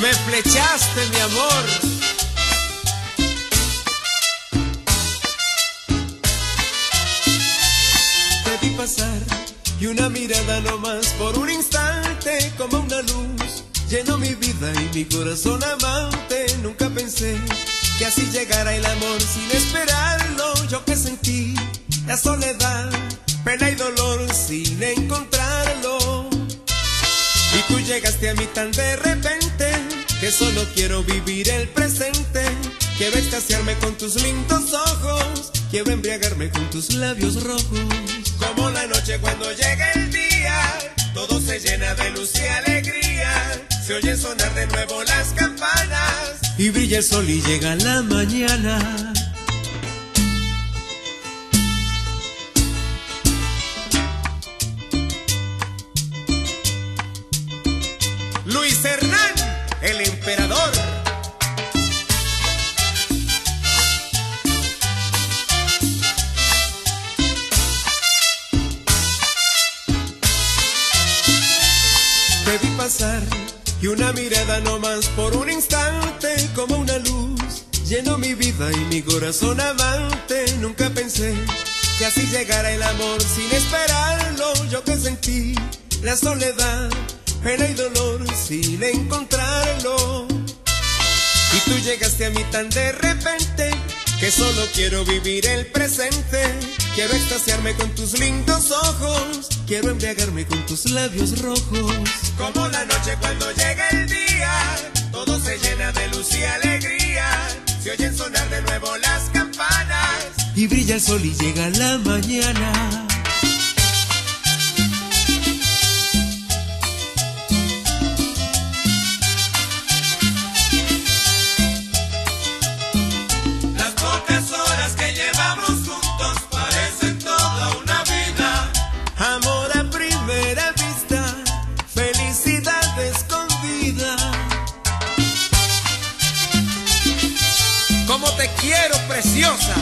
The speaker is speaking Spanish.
Me flechaste, mi amor. Te vi pasar y una mirada nomás por un instante como una luz llenó mi vida y mi corazón amante. Nunca pensé que así llegara el amor sin esperarlo. Yo que sentí la soledad, pena y dolor sin encontrarlo. Y tú llegaste a mí tan de repente que solo quiero vivir el presente. Quiero extasiarme con tus lindos ojos, quiero embriagarme con tus labios rojos. Como la noche cuando llega el día, todo se llena de luz y alegría. Se oye sonar de nuevo las campanas y brilla el sol y llega la mañana. Luis Hernán, el emperador. Te vi pasar y una mirada nomás por un instante como una luz llenó mi vida y mi corazón amante. Nunca pensé que así llegara el amor sin esperarlo. Yo que sentí la soledad, pena y dolor sin encontrarlo. Y tú llegaste a mí tan de repente que solo quiero vivir el presente. Quiero extasiarme con tus lindos ojos, quiero embriagarme con tus labios rojos. Como la noche cuando llega el día, todo se llena de luz y alegría. Se oyen sonar de nuevo las campanas y brilla el sol y llega la mañana. Amor a primera vista, felicidad escondida. Como te quiero, preciosa.